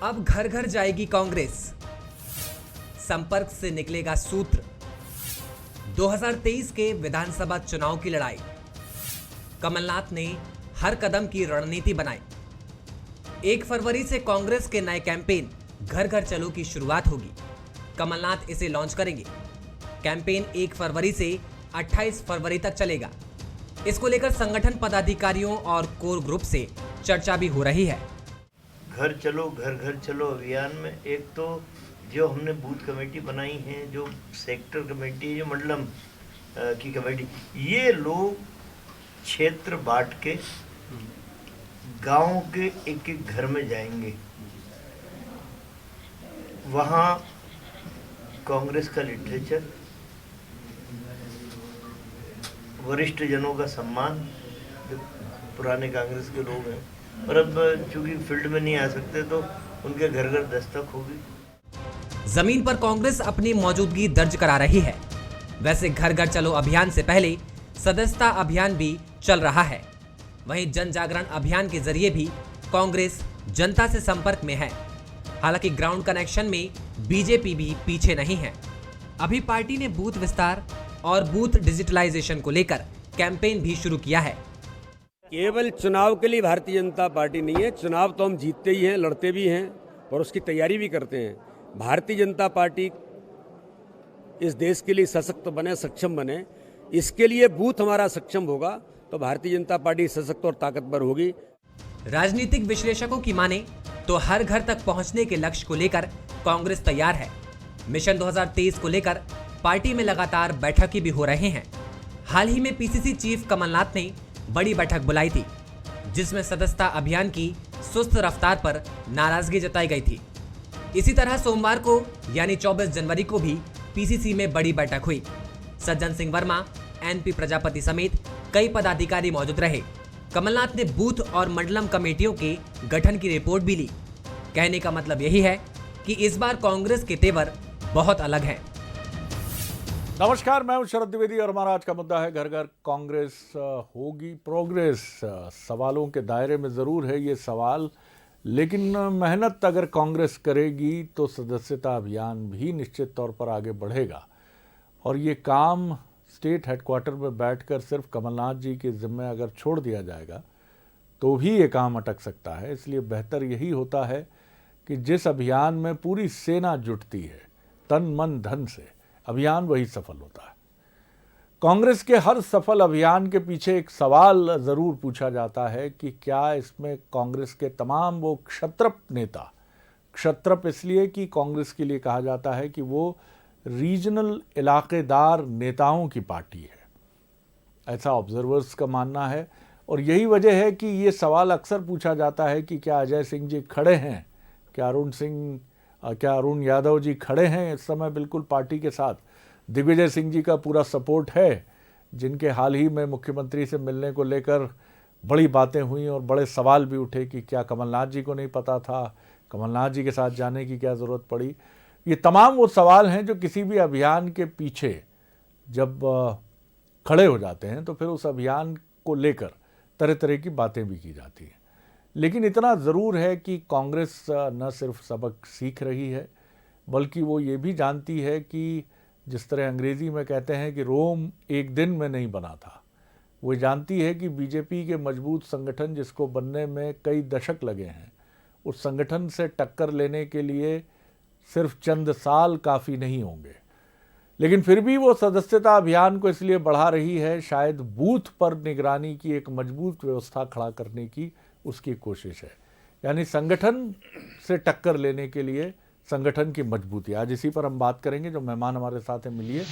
अब घर घर जाएगी कांग्रेस, संपर्क से निकलेगा सूत्र। 2023 के विधानसभा चुनाव की लड़ाई, कमलनाथ ने हर कदम की रणनीति बनाई। 1 फरवरी से कांग्रेस के नए कैंपेन घर घर चलो की शुरुआत होगी। कमलनाथ इसे लॉन्च करेंगे। कैंपेन 1 फरवरी से 28 फरवरी तक चलेगा। इसको लेकर संगठन पदाधिकारियों और कोर ग्रुप से चर्चा भी हो रही है। घर चलो घर घर चलो अभियान में एक तो जो हमने बूथ कमेटी बनाई है, जो सेक्टर कमेटी, जो मंडलम की कमेटी, ये लोग क्षेत्र बांट के गांव के एक एक घर में जाएंगे। वहाँ कांग्रेस का लिटरेचर, वरिष्ठ जनों का सम्मान, जो पुराने कांग्रेस के लोग हैं और अब चूंकि फील्ड में नहीं आ सकते तो उनके घर घर दस्तक होगी। जमीन पर कांग्रेस अपनी मौजूदगी दर्ज करा रही है। वैसे घर घर चलो अभियान से पहले सदस्यता अभियान भी चल रहा है। वहीं जन जागरण अभियान के जरिए भी कांग्रेस जनता से संपर्क में है। हालांकि ग्राउंड कनेक्शन में बीजेपी भी पीछे नहीं है। अभी पार्टी ने बूथ विस्तार और बूथ डिजिटलाइजेशन को लेकर कैंपेन भी शुरू किया है। केवल चुनाव के लिए भारतीय जनता पार्टी नहीं है, चुनाव तो हम जीतते ही हैं, लड़ते भी हैं और उसकी तैयारी भी करते हैं। भारतीय जनता पार्टी इस देश के लिए सशक्त बने, सक्षम बने, इसके लिए बूथ हमारा सक्षम होगा तो भारतीय जनता पार्टी सशक्त और ताकतवर होगी। राजनीतिक विश्लेषकों की माने तो हर घर तक पहुंचने के लक्ष्य को लेकर कांग्रेस तैयार है। मिशन 2023 को लेकर पार्टी में लगातार बैठकें भी हो रहे हैं। हाल ही में पीसीसी चीफ कमलनाथ ने बड़ी बैठक बुलाई थी, जिसमें सदस्यता अभियान की सुस्त रफ्तार पर नाराजगी जताई गई थी। इसी तरह सोमवार को यानी 24 जनवरी को भी पीसीसी में बड़ी बैठक हुई। सज्जन सिंह वर्मा, एनपी प्रजापति समेत कई पदाधिकारी मौजूद रहे। कमलनाथ ने बूथ और मंडलम कमेटियों के गठन की रिपोर्ट भी ली। कहने का मतलब यही है कि इस बार कांग्रेस के तेवर बहुत अलग हैं। नमस्कार, मैं हूं शरद द्विवेदी और हमारा आज का मुद्दा है घर घर कांग्रेस होगी प्रोग्रेस। सवालों के दायरे में ज़रूर है ये सवाल, लेकिन मेहनत अगर कांग्रेस करेगी तो सदस्यता अभियान भी निश्चित तौर पर आगे बढ़ेगा। और ये काम स्टेट हेडक्वार्टर में बैठकर सिर्फ कमलनाथ जी के ज़िम्मे अगर छोड़ दिया जाएगा तो भी ये काम अटक सकता है। इसलिए बेहतर यही होता है कि जिस अभियान में पूरी सेना जुटती है तन मन धन से, अभियान वही सफल होता है। कांग्रेस के हर सफल अभियान के पीछे एक सवाल जरूर पूछा जाता है कि क्या इसमें कांग्रेस के तमाम वो क्षत्रप नेता, क्षत्रप इसलिए कि कांग्रेस के लिए कहा जाता है कि वो रीजनल इलाकेदार नेताओं की पार्टी है, ऐसा ऑब्जर्वर्स का मानना है। और यही वजह है कि ये सवाल अक्सर पूछा जाता है कि क्या अजय सिंह जी खड़े हैं, क्या अरुण यादव जी खड़े हैं इस समय बिल्कुल पार्टी के साथ। दिग्विजय सिंह जी का पूरा सपोर्ट है, जिनके हाल ही में मुख्यमंत्री से मिलने को लेकर बड़ी बातें हुई और बड़े सवाल भी उठे कि क्या कमलनाथ जी को नहीं पता था, कमलनाथ जी के साथ जाने की क्या ज़रूरत पड़ी। ये तमाम वो सवाल हैं जो किसी भी अभियान के पीछे जब खड़े हो जाते हैं तो फिर उस अभियान को लेकर तरह तरह की बातें भी की जाती हैं। लेकिन इतना ज़रूर है कि कांग्रेस न सिर्फ सबक सीख रही है, बल्कि वो ये भी जानती है कि जिस तरह अंग्रेज़ी में कहते हैं कि रोम एक दिन में नहीं बना था, वो जानती है कि बीजेपी के मजबूत संगठन जिसको बनने में कई दशक लगे हैं, उस संगठन से टक्कर लेने के लिए सिर्फ चंद साल काफ़ी नहीं होंगे। लेकिन फिर भी वो सदस्यता अभियान को इसलिए बढ़ा रही है, शायद बूथ पर निगरानी की एक मजबूत व्यवस्था खड़ा करने की उसकी कोशिश है, यानी संगठन से टक्कर लेने के लिए संगठन की मजबूती। आज इसी पर हम बात करेंगे। जो मेहमान हमारे साथ हैं, मिलिए।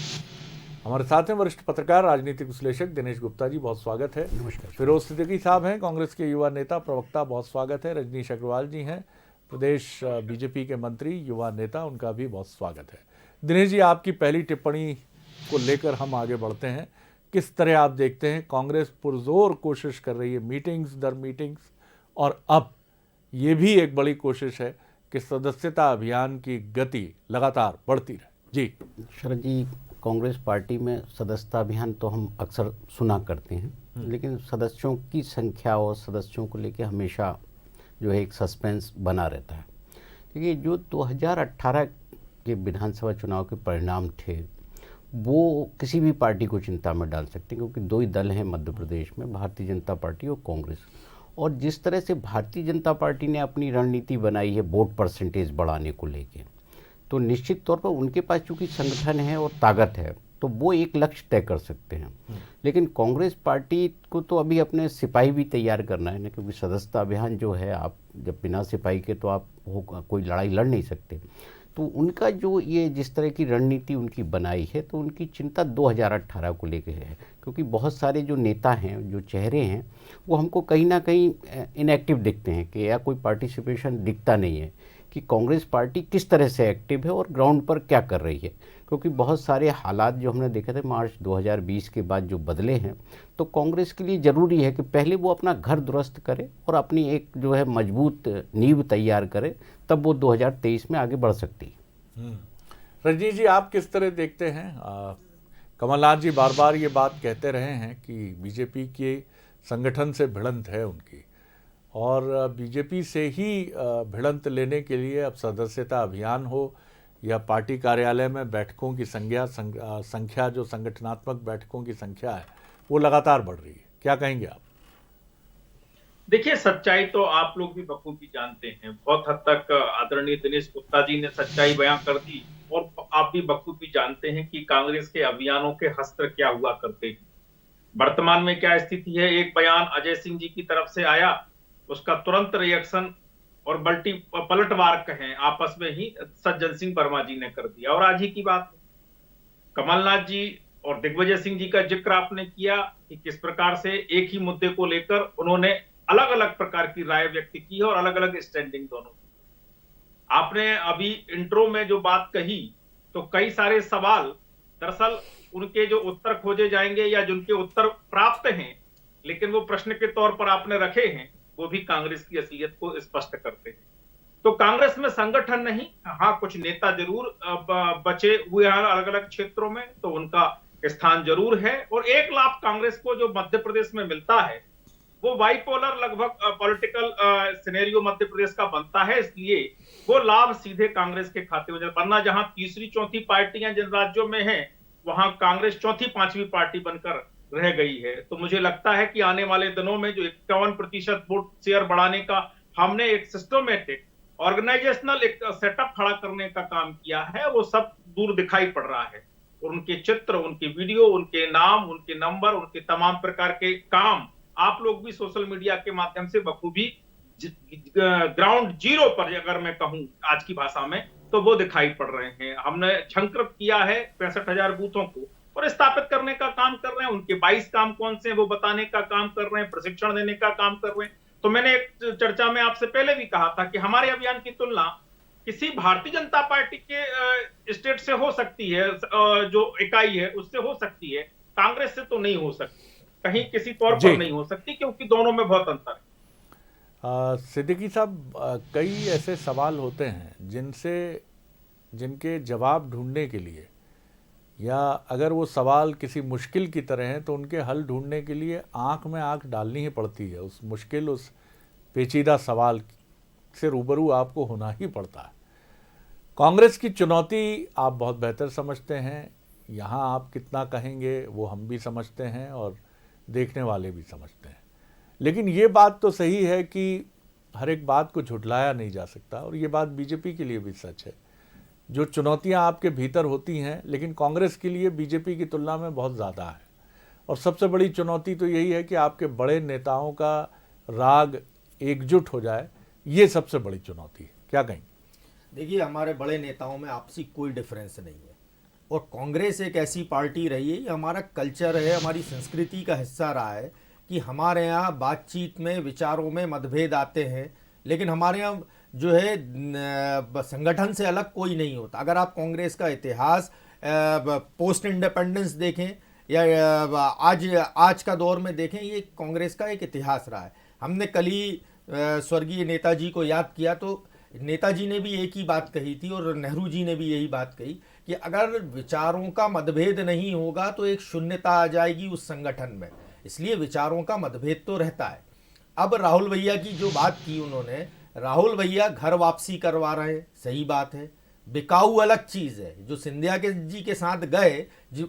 हमारे साथ हैं वरिष्ठ पत्रकार, राजनीतिक विश्लेषक दिनेश गुप्ता जी, बहुत स्वागत है। नमस्कार। फिरोज सिद्दीकी साहब हैं, कांग्रेस के युवा नेता प्रवक्ता, बहुत स्वागत है। रजनीश अग्रवाल जी हैं, प्रदेश बीजेपी के मंत्री, युवा नेता, उनका भी बहुत स्वागत है। दिनेश जी, आपकी पहली टिप्पणी को लेकर हम आगे बढ़ते हैं। किस तरह आप देखते हैं कांग्रेस पुरजोर कोशिश कर रही है, मीटिंग्स दर मीटिंग्स, और अब ये भी एक बड़ी कोशिश है कि सदस्यता अभियान की गति लगातार बढ़ती रहे। जी शरद जी, कांग्रेस पार्टी में सदस्यता अभियान तो हम अक्सर सुना करते हैं, लेकिन सदस्यों की संख्या और सदस्यों को लेकर हमेशा जो है एक सस्पेंस बना रहता है। देखिए, जो 2018 के विधानसभा चुनाव के परिणाम थे वो किसी भी पार्टी को चिंता में डाल सकते हैं, क्योंकि दो ही दल हैं मध्य प्रदेश में, भारतीय जनता पार्टी और कांग्रेस। और जिस तरह से भारतीय जनता पार्टी ने अपनी रणनीति बनाई है वोट परसेंटेज बढ़ाने को लेके, तो निश्चित तौर पर उनके पास चूंकि संगठन है और ताकत है तो वो एक लक्ष्य तय कर सकते हैं। लेकिन कांग्रेस पार्टी को तो अभी अपने सिपाही भी तैयार करना है ना, क्योंकि सदस्यता अभियान जो है, आप जब बिना सिपाही के तो आप कोई लड़ाई लड़ नहीं सकते। तो उनका जो ये जिस तरह की रणनीति उनकी बनाई है, तो उनकी चिंता 2018 को लेके है, क्योंकि बहुत सारे जो नेता हैं, जो चेहरे हैं, वो हमको कहीं ना कहीं इनएक्टिव दिखते हैं कि या कोई पार्टिसिपेशन दिखता नहीं है कि कांग्रेस पार्टी किस तरह से एक्टिव है और ग्राउंड पर क्या कर रही है। क्योंकि बहुत सारे हालात जो हमने देखे थे मार्च 2020 के बाद जो बदले हैं, तो कांग्रेस के लिए ज़रूरी है कि पहले वो अपना घर दुरुस्त करे और अपनी एक जो है मजबूत नींव तैयार करे, तब वो 2023 में आगे बढ़ सकती है। रजनी जी, आप किस तरह देखते हैं? कमलनाथ जी बार बार ये बात कहते रहे हैं कि बीजेपी के संगठन से भिड़ंत है उनकी, और बीजेपी से ही भिड़ंत लेने के लिए अब सदस्यता अभियान हो या पार्टी कार्यालय में बैठकों की संख्या जो संगठनात्मक बैठकों की संख्या है वो लगातार बढ़ रही है। क्या कहेंगे आप? देखिए, सच्चाई तो आप लोग भी बखूबी जानते हैं। बहुत हद तक आदरणीय दिनेश गुप्ता जी ने सच्चाई बयां कर दी, और आप भी बखूबी जानते हैं कि कांग्रेस के अभियानों के हस्त्र क्या हुआ करते हैं। वर्तमान में क्या स्थिति है? एक बयान अजय सिंह जी की तरफ से आया, उसका तुरंत रिएक्शन और पलटवार कहें आपस में ही सज्जन सिंह वर्मा जी ने कर दिया। और आज ही की बात, कमलनाथ जी और दिग्विजय सिंह जी का जिक्र आपने किया कि किस प्रकार से एक ही मुद्दे को लेकर उन्होंने अलग अलग प्रकार की राय व्यक्त की है और अलग अलग स्टैंडिंग दोनों। आपने अभी इंट्रो में जो बात कही, तो कई सारे सवाल दरअसल उनके जो उत्तर खोजे जाएंगे या जिनके उत्तर प्राप्त हैं, लेकिन वो प्रश्न के तौर पर आपने रखे हैं, वो भी कांग्रेस की असलियत को स्पष्ट करते हैं। तो कांग्रेस में संगठन नहीं, हाँ कुछ नेता जरूर बचे हुए हैं अलग अलग क्षेत्रों में, तो उनका स्थान जरूर है। और एक लाभ कांग्रेस को जो मध्य प्रदेश में मिलता है, वो बाइपोलर लगभग पॉलिटिकल सिनेरियो मध्य प्रदेश का बनता है, इसलिए वो लाभ सीधे कांग्रेस के खाते में। वरना जहां तीसरी चौथी पार्टियां जिन राज्यों में हैं, वहां कांग्रेस चौथी पांचवी पार्टी बनकर रह गई है। तो मुझे लगता है कि आने वाले दिनों में जो 51% वोट शेयर बढ़ाने का हमने एक सिस्टमेटिक ऑर्गेनाइजेशनल एक सेटअप खड़ा करने का काम किया है, वो सब दूर दिखाई पड़ रहा है। और उनके चित्र, उनके वीडियो, उनके नाम, उनके नंबर, उनके तमाम प्रकार के काम आप लोग भी सोशल मीडिया के माध्यम से बखूबी ग्राउंड जीरो पर, अगर मैं कहूं आज की भाषा में, तो वो दिखाई पड़ रहे हैं। हमने झंकृत किया है 65,000 बूथों को और स्थापित करने का काम कर रहे हैं। उनके 22 काम कौन से हैं वो बताने का काम कर रहे हैं, प्रशिक्षण देने का काम कर रहे हैं। तो मैंने एक चर्चा में आपसे पहले भी कहा था कि हमारे अभियान की तुलना किसी भारतीय जनता पार्टी के स्टेट से हो सकती है, जो इकाई है उससे हो सकती है, कांग्रेस से तो नहीं हो सकती, कहीं किसी तौर पर नहीं हो सकती, क्योंकि दोनों में बहुत अंतर है। सिद्दीकी साहब, कई ऐसे सवाल होते हैं जिनके जवाब ढूंढने के लिए, या अगर वो सवाल किसी मुश्किल की तरह हैं तो उनके हल ढूंढने के लिए आंख में आंख डालनी ही पड़ती है। उस मुश्किल, उस पेचीदा सवाल से रूबरू आपको होना ही पड़ता है। कांग्रेस की चुनौती आप बहुत बेहतर समझते हैं, यहाँ आप कितना कहेंगे वो हम भी समझते हैं और देखने वाले भी समझते हैं। लेकिन ये बात तो सही है कि हर एक बात को झुठलाया नहीं जा सकता, और ये बात बीजेपी के लिए भी सच है। जो चुनौतियां आपके भीतर होती हैं, लेकिन कांग्रेस के लिए बीजेपी की तुलना में बहुत ज़्यादा है। और सबसे बड़ी चुनौती तो यही है कि आपके बड़े नेताओं का राग एकजुट हो जाए, ये सबसे बड़ी चुनौती है। क्या कहेंगे? देखिए, हमारे बड़े नेताओं में आपसी कोई डिफरेंस नहीं है, और कांग्रेस एक ऐसी पार्टी रही है, ये हमारा कल्चर है, हमारी संस्कृति का हिस्सा रहा है कि हमारे यहाँ बातचीत में, विचारों में मतभेद आते हैं, लेकिन हमारे यहाँ जो है संगठन से अलग कोई नहीं होता। अगर आप कांग्रेस का इतिहास पोस्ट इंडिपेंडेंस देखें या आज का दौर में देखें, ये कांग्रेस का एक इतिहास रहा है। हमने कल ही स्वर्गीय नेताजी को याद किया, तो नेताजी ने भी एक ही बात कही थी और नेहरू जी ने भी यही बात कही कि अगर विचारों का मतभेद नहीं होगा तो एक शून्यता आ जाएगी उस संगठन में। इसलिए विचारों का मतभेद तो रहता है। अब राहुल भैया की जो बात की उन्होंने, राहुल भैया घर वापसी करवा रहे हैं, सही बात है। बिकाऊ अलग चीज है। जो सिंधिया जी के साथ गए,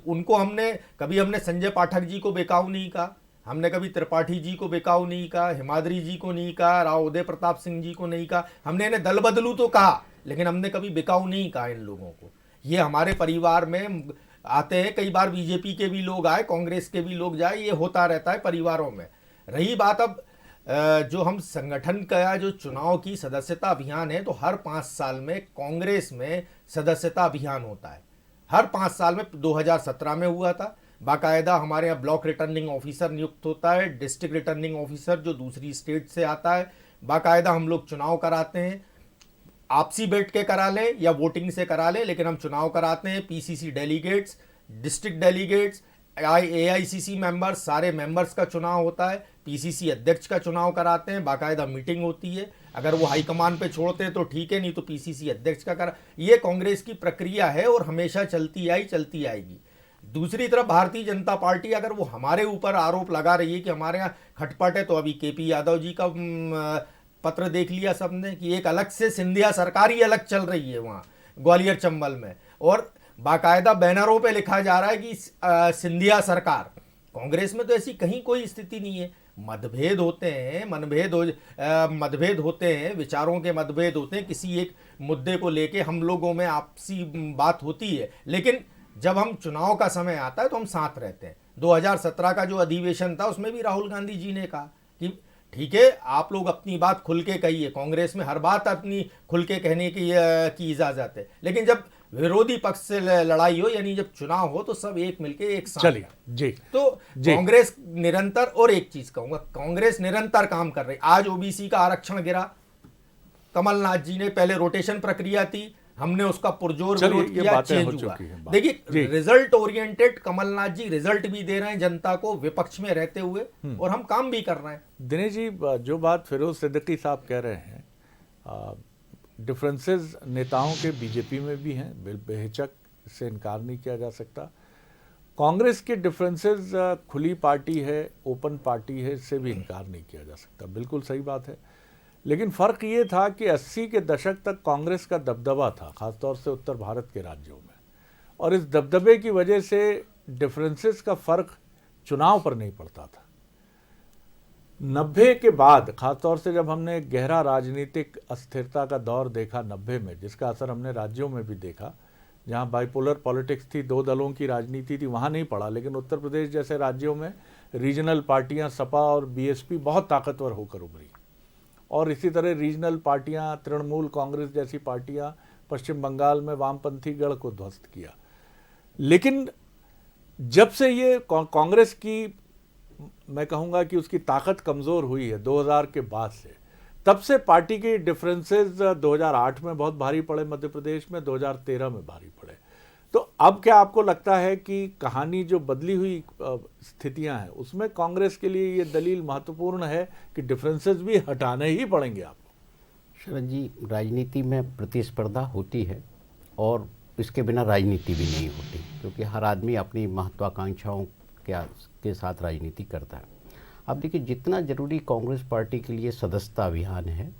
उनको हमने संजय पाठक जी को बिकाऊ नहीं कहा, हमने कभी त्रिपाठी जी को बिकाऊ नहीं कहा, हिमाद्री जी को नहीं कहा, राव उदय प्रताप सिंह जी को नहीं कहा। हमने इन्हें दल बदलू तो कहा, लेकिन हमने कभी बिकाऊ नहीं कहा इन लोगों को। ये हमारे परिवार में आते हैं, कई बार बीजेपी के भी लोग आए, कांग्रेस के भी लोग जाए, ये होता रहता है परिवारों में। रही बात अब जो हम संगठन का जो चुनाव की सदस्यता अभियान है, तो हर 5 साल में कांग्रेस में सदस्यता अभियान होता है। हर 5 साल में 2017 में हुआ था। बाकायदा हमारे यहाँ ब्लॉक रिटर्निंग ऑफिसर नियुक्त होता है, डिस्ट्रिक्ट रिटर्निंग ऑफिसर जो दूसरी स्टेट से आता है। बाकायदा हम लोग चुनाव कराते हैं, आपसी बैठ के करा लें या वोटिंग से करा लें, लेकिन हम चुनाव कराते हैं। PCC delegates, district delegates, AICC members, सारे मेंबर्स का चुनाव होता है। पीसीसी अध्यक्ष का चुनाव कराते हैं, बाकायदा मीटिंग होती है। अगर वो हाईकमान पे छोड़ते हैं तो ठीक है, नहीं तो पीसीसी अध्यक्ष का करा। ये कांग्रेस की प्रक्रिया है और हमेशा चलती आएगी। दूसरी तरफ भारतीय जनता पार्टी अगर वो हमारे ऊपर आरोप लगा रही है कि हमारे यहाँ खटपट है, तो अभी KP यादव जी का पत्र देख लिया सबने कि एक अलग से सिंधिया सरकार ही अलग चल रही है वहाँ ग्वालियर चंबल में, और बाकायदा बैनरों पे लिखा जा रहा है कि सिंधिया सरकार। कांग्रेस में तो ऐसी कहीं कोई स्थिति नहीं है। मतभेद होते हैं, मतभेद होते हैं, विचारों के मतभेद होते हैं, किसी एक मुद्दे को लेके हम लोगों में आपसी बात होती है, लेकिन जब हम चुनाव का समय आता है तो हम साथ रहते हैं। 2017 का जो अधिवेशन था उसमें भी राहुल गांधी जी ने कहा कि ठीक है, आप लोग अपनी बात खुल के कहिए। कांग्रेस में हर बात अपनी खुल के कहने की इजाजत है, लेकिन जब विरोधी पक्ष से लड़ाई हो, यानी जब चुनाव हो, तो सब एक मिलके एक साथ। चलिए जी। तो कांग्रेस निरंतर, और एक चीज कहूंगा, कांग्रेस निरंतर काम कर रही। आज OBC का आरक्षण गिरा, कमलनाथ जी ने, पहले रोटेशन प्रक्रिया थी, हमने उसका पुरजोर विरोध किया, चेंज हुआ। देखिए, रिजल्ट ओरिएंटेड कमलनाथ जी रिजल्ट भी दे रहे हैं जनता को, विपक्ष में रहते हुए, और हम काम भी कर रहे हैं। दिनेश जी, जो बात फिरोज सिद्दीकी साहब कह रहे हैं, डिफरेंसेस नेताओं के बीजेपी में भी हैं, बेहिचक, इससे इनकार नहीं किया जा सकता। कांग्रेस के डिफरेंसेस खुली पार्टी है, ओपन पार्टी है, इससे भी इनकार नहीं किया जा सकता, बिल्कुल सही बात है। लेकिन फ़र्क ये था कि 80 के दशक तक कांग्रेस का दबदबा था, ख़ासतौर से उत्तर भारत के राज्यों में, और इस दबदबे की वजह से डिफरेंसेस का फ़र्क चुनाव पर नहीं पड़ता था। 90 के बाद, ख़ासतौर से जब हमने गहरा राजनीतिक अस्थिरता का दौर देखा 90 में, जिसका असर हमने राज्यों में भी देखा, जहाँ बाइपोलर पॉलिटिक्स थी, 2 दलों की राजनीति थी, वहाँ नहीं पड़ा। लेकिन उत्तर प्रदेश जैसे राज्यों में रीजनल पार्टियाँ सपा और BSP बहुत ताकतवर होकर उभरी, और इसी तरह रीजनल पार्टियां, तृणमूल कांग्रेस जैसी पार्टियां पश्चिम बंगाल में वामपंथी गढ़ को ध्वस्त किया। लेकिन जब से ये कांग्रेस की, मैं कहूँगा कि उसकी ताकत कमज़ोर हुई है 2000 के बाद से, तब से पार्टी के डिफरेंसेस 2008 में बहुत भारी पड़े मध्य प्रदेश में, 2013 में भारी पड़े। तो अब क्या आपको लगता है कि कहानी जो बदली हुई स्थितियां हैं, उसमें कांग्रेस के लिए ये दलील महत्वपूर्ण है कि डिफरेंसेस भी हटाने ही पड़ेंगे आपको? शरद जी, राजनीति में प्रतिस्पर्धा होती है, और इसके बिना राजनीति भी नहीं होती, क्योंकि हर आदमी अपनी महत्वाकांक्षाओं के साथ राजनीति करता है। अब देखिए, जितना ज़रूरी कांग्रेस पार्टी के लिए सदस्यता अभियान है,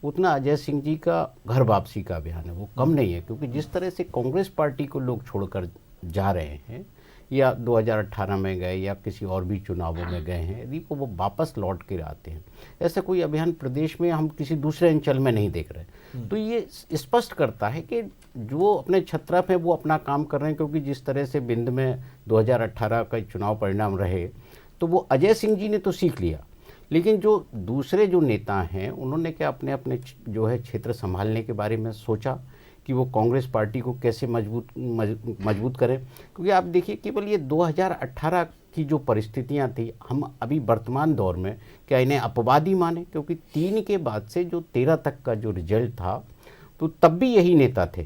उतना अजय सिंह जी का घर वापसी का अभियान है, वो कम नहीं है। क्योंकि जिस तरह से कांग्रेस पार्टी को लोग छोड़कर जा रहे हैं, या 2018 में गए या किसी और भी चुनावों में गए हैं, यदि वो वापस लौट कर आते हैं, ऐसा कोई अभियान प्रदेश में हम किसी दूसरे अंचल में नहीं देख रहे। तो ये स्पष्ट करता है कि जो अपने छत्रा पे वो अपना काम कर रहे हैं। क्योंकि जिस तरह से बिंद में 2018 का चुनाव परिणाम रहे, तो वो अजय सिंह जी ने तो सीख लिया, लेकिन जो दूसरे जो नेता हैं, उन्होंने क्या अपने अपने जो है क्षेत्र संभालने के बारे में सोचा कि वो कांग्रेस पार्टी को कैसे मजबूत करें। क्योंकि आप देखिए, केवल ये 2018 की जो परिस्थितियां थी, हम अभी वर्तमान दौर में क्या इन्हें अपवाद ही माने? क्योंकि 3 के बाद से जो 13 तक का जो रिजल्ट था, तो तब भी यही नेता थे,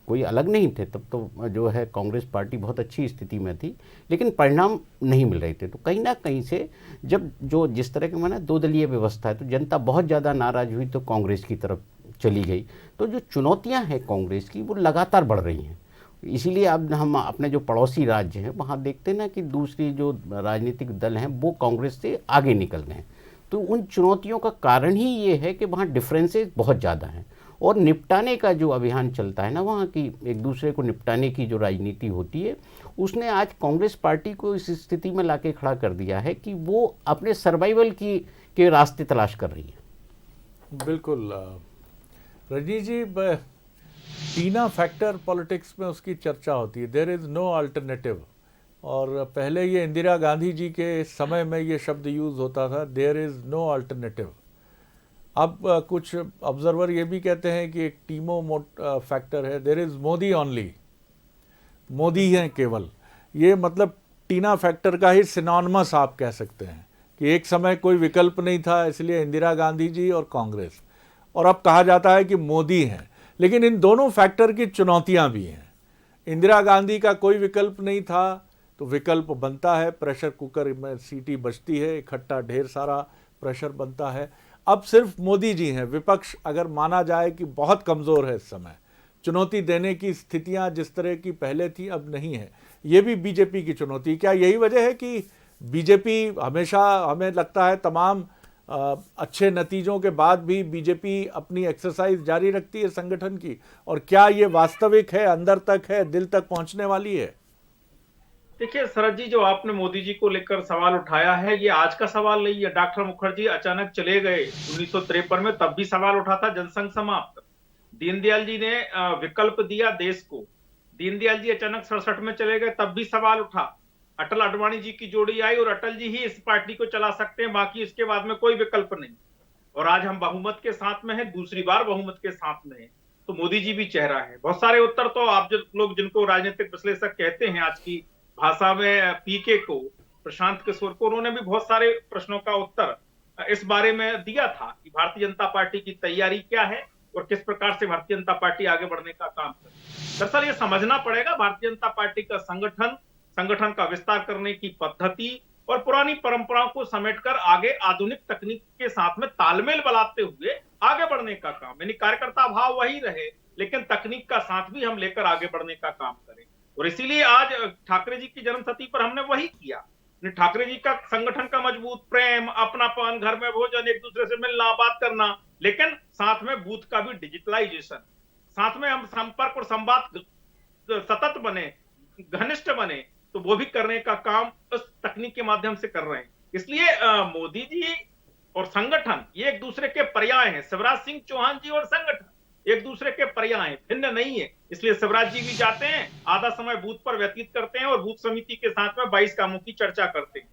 कोई अलग नहीं थे। तब तो जो है कांग्रेस पार्टी बहुत अच्छी स्थिति में थी, लेकिन परिणाम नहीं मिल रहे थे। तो कहीं ना कहीं से जब जो जिस तरह के माना 2 दलीय व्यवस्था है, तो जनता बहुत ज़्यादा नाराज़ हुई, तो कांग्रेस की तरफ चली गई। तो जो चुनौतियां हैं कांग्रेस की, वो लगातार बढ़ रही हैं। इसीलिए अब हम अपने जो पड़ोसी राज्य हैं, वहाँ देखते हैं ना कि दूसरी जो राजनीतिक दल हैं, वो कांग्रेस से आगे निकल रहे हैं। तो उन चुनौतियों का कारण ही ये है कि वहाँ डिफरेंसेस बहुत ज़्यादा हैं, और निपटाने का जो अभियान चलता है ना, वहाँ की एक दूसरे को निपटाने की जो राजनीति होती है, उसने आज कांग्रेस पार्टी को इस स्थिति में लाके खड़ा कर दिया है कि वो अपने सर्वाइवल के रास्ते तलाश कर रही है। बिल्कुल रजनीश जी, टीना फैक्टर पॉलिटिक्स में उसकी चर्चा होती है, देयर इज़ नो अल्टरनेटिव, और पहले ये इंदिरा गांधी जी के समय में ये शब्द यूज़ होता था, देयर इज़ नो अल्टरनेटिव। अब कुछ ऑब्जर्वर ये भी कहते हैं कि एक टीमो फैक्टर है, there is Modi only, Modi हैं केवल। ये मतलब टीना फैक्टर का ही सिनोनिमस आप कह सकते हैं कि एक समय कोई विकल्प नहीं था, इसलिए इंदिरा गांधी जी और कांग्रेस, और अब कहा जाता है कि मोदी हैं। लेकिन इन दोनों फैक्टर की चुनौतियां भी हैं। इंदिरा गांधी का कोई विकल्प नहीं था, तो विकल्प बनता है, प्रेशर कुकर में सीटी बजती है, इकट्ठा ढेर सारा प्रेशर बनता है। अब सिर्फ मोदी जी हैं, विपक्ष अगर माना जाए कि बहुत कमज़ोर है इस समय, चुनौती देने की स्थितियां जिस तरह की पहले थी अब नहीं है। ये भी बीजेपी की चुनौती। क्या यही वजह है कि बीजेपी हमेशा, हमें लगता है तमाम अच्छे नतीजों के बाद भी बीजेपी अपनी एक्सरसाइज जारी रखती है संगठन की, और क्या ये वास्तविक है, अंदर तक है, दिल तक पहुंचने वाली है? देखिए शरद जी, जो आपने मोदी जी को लेकर सवाल उठाया है, ये आज का सवाल नहीं है। डॉक्टर मुखर्जी अचानक चले गए 1953 में, तब भी सवाल उठा था जनसंघ समाप्त। दीनदयाल जी ने विकल्प दिया देश को, दीनदयाल जी अचानक 67 में चले गए, तब भी सवाल उठा। अटल अडवाणी जी की जोड़ी आई और अटल जी ही इस पार्टी को चला सकते हैं, बाकी इसके बाद में कोई विकल्प नहीं। और आज हम बहुमत के साथ में हैं, दूसरी बार बहुमत के साथ में हैं, तो मोदी जी भी चेहरा है। बहुत सारे उत्तर तो आप जो लोग जिनको राजनीतिक विश्लेषक कहते हैं आज की भाषा में, पीके को, प्रशांत किशोर को, उन्होंने भी बहुत सारे प्रश्नों का उत्तर इस बारे में दिया था कि भारतीय जनता पार्टी की तैयारी क्या है और किस प्रकार से भारतीय जनता पार्टी आगे बढ़ने का काम करे। दरअसल ये समझना पड़ेगा, भारतीय जनता पार्टी का संगठन का विस्तार करने की पद्धति और पुरानी परंपराओं को समेटकर आगे आधुनिक तकनीक के साथ में तालमेल बनाते हुए आगे बढ़ने का काम, यानी कार्यकर्ता भाव वही रहे लेकिन तकनीक का साथ भी हम लेकर आगे बढ़ने का काम करें। और इसीलिए आज ठाकरे जी की जन्मशती पर हमने वही किया। ठाकरे जी का संगठन का मजबूत प्रेम, अपनापन, घर में भोजन, एक दूसरे से मिलना, बात करना, लेकिन साथ में बूथ का भी डिजिटलाइजेशन, साथ में हम संपर्क और संवाद सतत बने, घनिष्ठ बने, तो वो भी करने का काम उस तकनीक के माध्यम से कर रहे हैं। इसलिए मोदी जी और संगठन ये एक दूसरे के पर्याय हैं। शिवराज सिंह चौहान जी और संगठन एक दूसरे के पर्याय हैं, भिन्न नहीं है। इसलिए शिवराज जी भी जाते हैं, आधा समय बूथ पर व्यतीत करते हैं और बूथ समिति के साथ में 22 कामों की चर्चा करते हैं,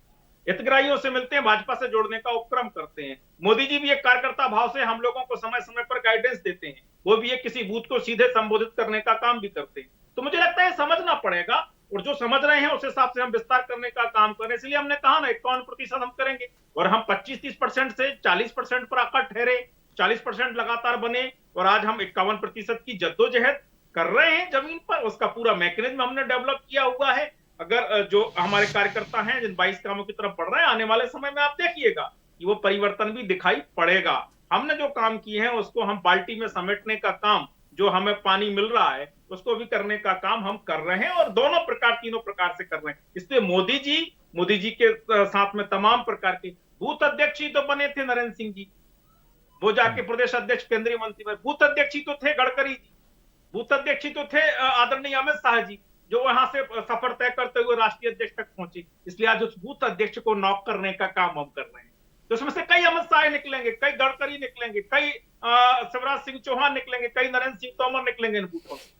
हितग्राहियों से मिलते हैं, भाजपा से जोड़ने का उपक्रम करते हैं। मोदी जी भी एक कार्यकर्ता भाव से हम लोगों को समय समय पर गाइडेंस देते हैं, वो भी एक किसी बूथ को सीधे संबोधित करने का काम भी करते हैं। तो मुझे लगता है समझना पड़ेगा, और जो समझ रहे हैं उस हिसाब से हम विस्तार करने का काम करें। इसलिए हमने कहा ना 51% हम करेंगे, और हम 25-30% से 40% पर आकर ठहरे, 40% लगातार बने, और आज हम 51% की जद्दोजहद कर रहे हैं जमीन पर। उसका पूरा मैकेनिज्म हमने डेवलप किया हुआ है। अगर जो हमारे कार्यकर्ता हैं जिन 22 कामों की तरफ बढ़ रहे हैं, आने वाले समय में आप देखिएगा कि वो परिवर्तन भी दिखाई पड़ेगा। हमने जो काम किए हैं उसको हम बाल्टी में समेटने का काम, जो हमें पानी मिल रहा है उसको भी करने का काम हम कर रहे हैं, और दोनों प्रकार, तीनों प्रकार से कर रहे हैं। इसलिए मोदी जी के साथ में तमाम प्रकार के बूथ अध्यक्ष ही तो बने थे नरेंद्र सिंह जी, वो जाके प्रदेश अध्यक्ष, केंद्रीय मंत्री में, बूथ अध्यक्ष ही तो थे गडकरी जी, बूथ अध्यक्ष ही तो थे आदरणीय अमित शाह जी, जो वहां से सफर तय करते हुए राष्ट्रीय अध्यक्ष तक पहुंचे। इसलिए आज उस बूथ अध्यक्ष को नॉक करने का काम हम कर रहे हैं। तो उसमें से कई अमित शाह निकलेंगे, कई गडकरी निकलेंगे, कई शिवराज सिंह चौहान निकलेंगे, कई नरेंद्र सिंह तोमर निकलेंगे इन बूथों से।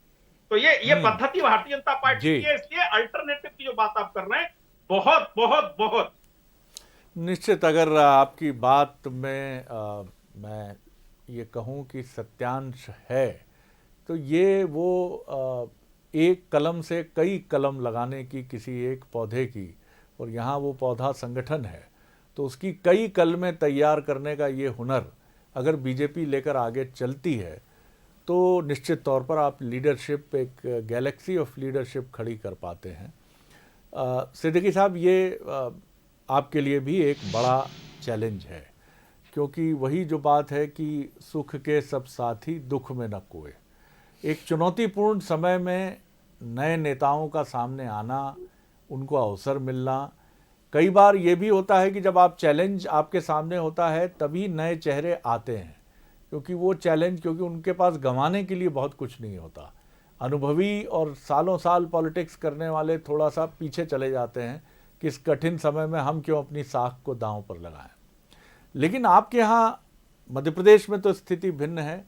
तो ये पद्धति भारतीय जनता पार्टी की है। इसलिए अल्टरनेटिव की जो बात आप कर रहे हैं, बहुत बहुत बहुत निश्चित, अगर आपकी बात में मैं ये कहूँ कि सत्यांश है, तो ये वो एक कलम से कई कलम लगाने की किसी एक पौधे की, और यहाँ वो पौधा संगठन है, तो उसकी कई कलमें तैयार करने का ये हुनर अगर बीजेपी लेकर आगे चलती है तो निश्चित तौर पर आप लीडरशिप, एक गैलेक्सी ऑफ लीडरशिप खड़ी कर पाते हैं। सिद्दीकी साहब, ये आपके लिए भी एक बड़ा चैलेंज है, क्योंकि वही जो बात है कि सुख के सब साथी दुख में न कोई। एक चुनौतीपूर्ण समय में नए नेताओं का सामने आना, उनको अवसर मिलना, कई बार ये भी होता है कि जब आप चैलेंज आपके सामने होता है तभी नए चेहरे आते हैं, क्योंकि वो चैलेंज, क्योंकि उनके पास गंवाने के लिए बहुत कुछ नहीं होता। अनुभवी और सालों साल पॉलिटिक्स करने वाले थोड़ा सा पीछे चले जाते हैं कि इस कठिन समय में हम क्यों अपनी साख को दांव पर लगाएं। लेकिन आपके यहाँ मध्य प्रदेश में तो स्थिति भिन्न है।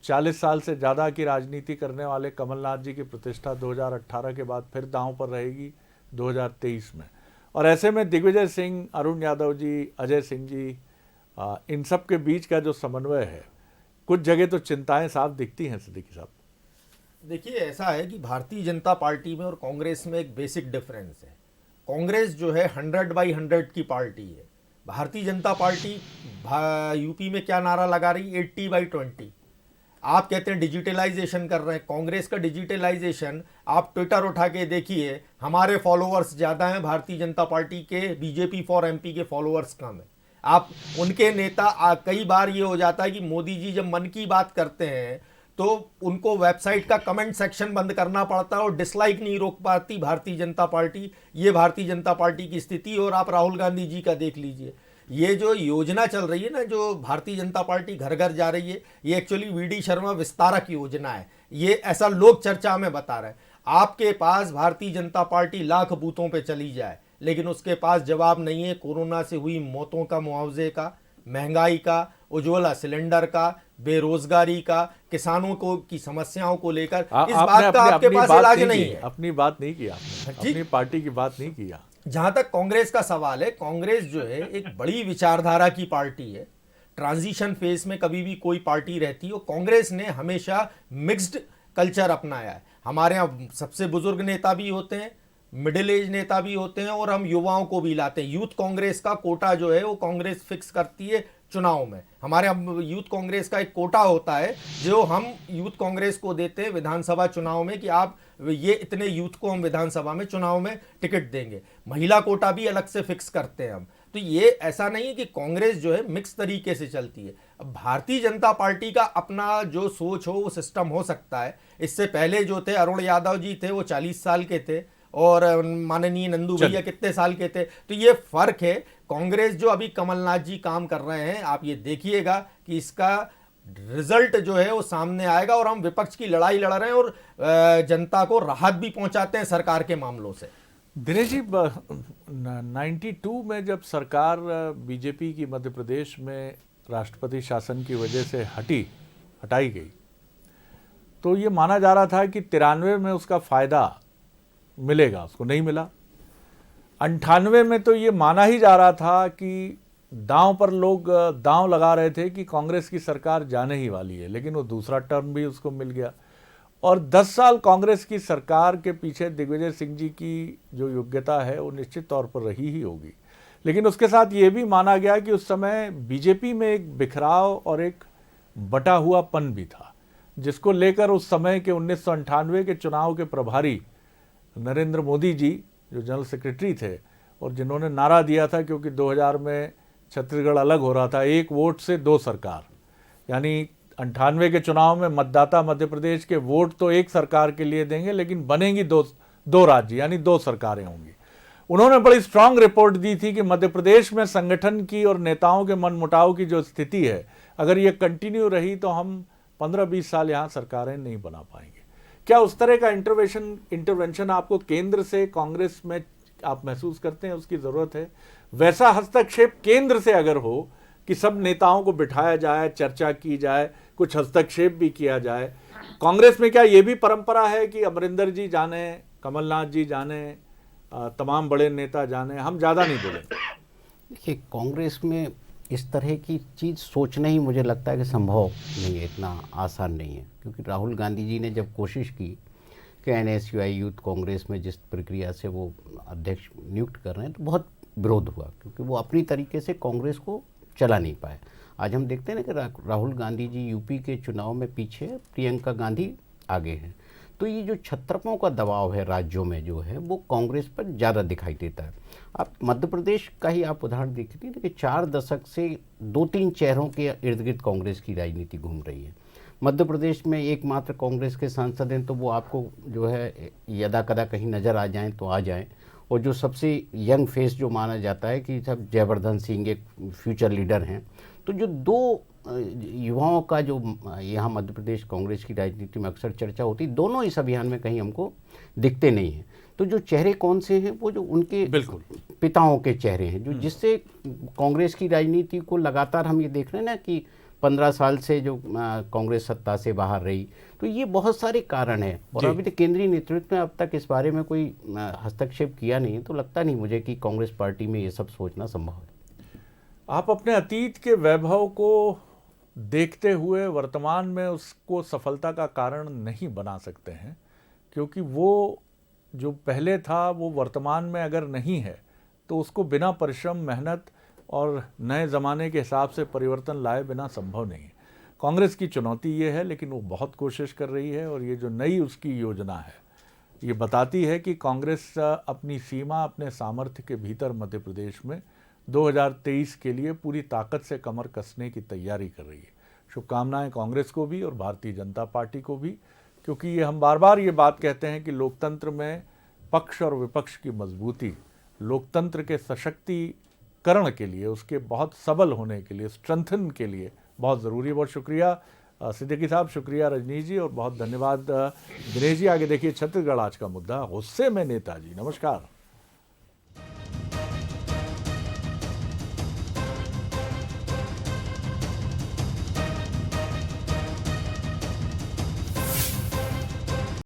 40 साल से ज़्यादा की राजनीति करने वाले कमलनाथ जी की प्रतिष्ठा 2018 के बाद फिर दांव पर रहेगी 2023 में। और ऐसे में दिग्विजय सिंह, अरुण यादव जी, अजय सिंह जी, इन सब के बीच का जो समन्वय है, कुछ जगह तो चिंताएं साफ दिखती हैं सिद्दीकी साहब। देखिए, ऐसा है कि भारतीय जनता पार्टी में और कांग्रेस में एक बेसिक डिफरेंस है। कांग्रेस जो है 100/100 की पार्टी है। भारतीय जनता पार्टी यूपी में क्या नारा लगा रही, 80/20। आप कहते हैं डिजिटलाइजेशन कर रहे हैं, कांग्रेस का डिजिटलाइजेशन आप ट्विटर उठा के देखिए, हमारे फॉलोअर्स ज़्यादा हैं भारतीय जनता पार्टी के, बीजेपी फॉर एमपी के फॉलोअर्स कम है। आप उनके नेता, कई बार ये हो जाता है कि मोदी जी जब मन की बात करते हैं तो उनको वेबसाइट का कमेंट सेक्शन बंद करना पड़ता है और डिसलाइक नहीं रोक पाती भारतीय जनता पार्टी। ये भारतीय जनता पार्टी की स्थिति। और आप राहुल गांधी जी का देख लीजिए, ये जो योजना चल रही है ना, जो भारतीय जनता पार्टी घर घर जा रही है, ये एक्चुअली वीडी शर्मा विस्तारक योजना है। ये ऐसा लोग चर्चा में बता रहे हैं। आपके पास भारतीय जनता पार्टी लाख बूथों पे चली जाए, लेकिन उसके पास जवाब नहीं है कोरोना से हुई मौतों का मुआवजे का, महंगाई का, उज्ज्वला सिलेंडर का, बेरोजगारी का, किसानों को की समस्याओं को लेकर इस बात का आपके पास इलाज नहीं है। अपनी बात नहीं किया, अपनी पार्टी की बात नहीं किया। जहां तक कांग्रेस का सवाल है, कांग्रेस जो है एक बड़ी विचारधारा की पार्टी है। ट्रांजिशन फेज में कभी भी कोई पार्टी रहती है, कांग्रेस ने हमेशा मिक्स्ड कल्चर अपनाया है। हमारे यहाँ सबसे बुजुर्ग नेता भी होते हैं, मिडिल एज नेता भी होते हैं, और हम युवाओं को भी लाते हैं। यूथ कांग्रेस का कोटा जो है वो कांग्रेस फिक्स करती है चुनाव में। हमारे यूथ कांग्रेस का एक कोटा होता है जो हम यूथ कांग्रेस को देते हैं विधानसभा चुनाव में, कि आप ये इतने यूथ को हम विधानसभा में चुनाव में टिकट देंगे। महिला कोटा भी अलग से फिक्स करते हैं हम। तो ये ऐसा नहीं है कि कांग्रेस जो है मिक्स तरीके से चलती है। अब भारतीय जनता पार्टी का अपना जो सोच हो वो सिस्टम हो सकता है। इससे पहले जो थे अरुण यादव जी थे, वो 40 साल के थे, और माननीय नंदू भैया कितने साल के थे। तो ये फर्क है। कांग्रेस जो अभी कमलनाथ जी काम कर रहे हैं, आप ये देखिएगा कि इसका रिजल्ट जो है वो सामने आएगा, और हम विपक्ष की लड़ाई लड़ रहे हैं और जनता को राहत भी पहुंचाते हैं सरकार के मामलों से। दिनेश जी, 92 में जब सरकार बीजेपी की मध्य प्रदेश में राष्ट्रपति शासन की वजह से हटाई गई, तो ये माना जा रहा था कि 93 में उसका फायदा मिलेगा, उसको नहीं मिला। 98 में तो ये माना ही जा रहा था कि दांव पर लोग दांव लगा रहे थे कि कांग्रेस की सरकार जाने ही वाली है, लेकिन वो दूसरा टर्म भी उसको मिल गया। और 10 साल कांग्रेस की सरकार के पीछे दिग्विजय सिंह जी की जो योग्यता है वो निश्चित तौर पर रही ही होगी। लेकिन उसके साथ ये भी माना गया कि उस समय बीजेपी में एक बिखराव और एक बटा हुआपन भी था, जिसको लेकर उस समय के 1998 के चुनाव के प्रभारी नरेंद्र मोदी जी, जो जनरल सेक्रेटरी थे और जिन्होंने नारा दिया था, क्योंकि 2000 में छत्तीसगढ़ अलग हो रहा था, 1 वोट से 2 सरकार, यानी 98 के चुनाव में मतदाता मध्य प्रदेश के वोट तो एक सरकार के लिए देंगे, लेकिन बनेंगी दो राज्य, यानी 2 सरकारें होंगी। उन्होंने बड़ी स्ट्रांग रिपोर्ट दी थी कि मध्य प्रदेश में संगठन की और नेताओं के मनमुटाव की जो स्थिति है, अगर ये कंटिन्यू रही तो हम 15-20 साल यहाँ सरकारें नहीं बना पाएंगे। क्या उस तरह का इंटरवेंशन आपको केंद्र से कांग्रेस में आप महसूस करते हैं उसकी ज़रूरत है? वैसा हस्तक्षेप केंद्र से अगर हो कि सब नेताओं को बिठाया जाए, चर्चा की जाए, कुछ हस्तक्षेप भी किया जाए, कांग्रेस में क्या ये भी परंपरा है कि अमरिंदर जी जाने, कमलनाथ जी जाने, तमाम बड़े नेता जाने, हम ज़्यादा नहीं बोलें? देखिए, कांग्रेस में इस तरह की चीज़ सोचना ही मुझे लगता है कि संभव नहीं है, इतना आसान नहीं है। क्योंकि राहुल गांधी जी ने जब कोशिश की कि NSUI यूथ कांग्रेस में जिस प्रक्रिया से वो अध्यक्ष नियुक्त कर रहे हैं, तो बहुत विरोध हुआ, क्योंकि वो अपनी तरीके से कांग्रेस को चला नहीं पाए। आज हम देखते हैं ना कि राहुल गांधी जी यूपी के चुनाव में पीछे, प्रियंका गांधी आगे हैं। तो ये जो छत्रपों का दबाव है राज्यों में जो है, वो कांग्रेस पर ज़्यादा दिखाई देता है। आप मध्य प्रदेश का ही आप उदाहरण देखिए कि 4 दशक से 2-3 चेहरों के इर्द गिर्द कांग्रेस की राजनीति घूम रही है। मध्य प्रदेश में एकमात्र कांग्रेस के सांसद हैं, तो वो आपको जो है यदा कदा कहीं नज़र आ जाएं तो आ जाएं, और जो सबसे यंग फेस जो माना जाता है कि सब जयवर्धन सिंह एक फ्यूचर लीडर हैं। तो जो दो युवाओं का जो यहाँ मध्य प्रदेश कांग्रेस की राजनीति में अक्सर चर्चा होती, दोनों इस अभियान में कहीं हमको दिखते नहीं हैं। तो जो चेहरे कौन से हैं, वो जो उनके बिल्कुल पिताओं के चेहरे हैं, जो जिससे कांग्रेस की राजनीति को लगातार हम ये देख रहे हैं ना कि 15 साल से जो कांग्रेस सत्ता से बाहर रही। तो ये बहुत सारे कारण हैं और अभी तक केंद्रीय नेतृत्व ने अब तक इस बारे में कोई हस्तक्षेप किया नहीं है। तो लगता नहीं मुझे कि कांग्रेस पार्टी में ये सब सोचना संभव है। आप अपने अतीत के वैभव को देखते हुए वर्तमान में उसको सफलता का कारण नहीं बना सकते हैं, क्योंकि वो जो पहले था वो वर्तमान में अगर नहीं है तो उसको बिना परिश्रम, मेहनत और नए ज़माने के हिसाब से परिवर्तन लाए बिना संभव नहीं है। कांग्रेस की चुनौती ये है, लेकिन वो बहुत कोशिश कर रही है और ये जो नई उसकी योजना है ये बताती है कि कांग्रेस अपनी सीमा, अपने सामर्थ्य के भीतर मध्य प्रदेश में 2023 के लिए पूरी ताकत से कमर कसने की तैयारी कर रही है। शुभकामनाएं कांग्रेस को भी और भारतीय जनता पार्टी को भी, क्योंकि ये हम बार बार ये बात कहते हैं कि लोकतंत्र में पक्ष और विपक्ष की मजबूती लोकतंत्र के सशक्तिकरण के लिए, उसके बहुत सबल होने के लिए, स्ट्रेंथन के लिए बहुत ज़रूरी है। बहुत शुक्रिया सिद्दीकी साहब, शुक्रिया रजनीश जी, और बहुत धन्यवाद दिनेश जी। आगे देखिए छत्तीसगढ़ आज का मुद्दा, गुस्से में नेताजी। नमस्कार।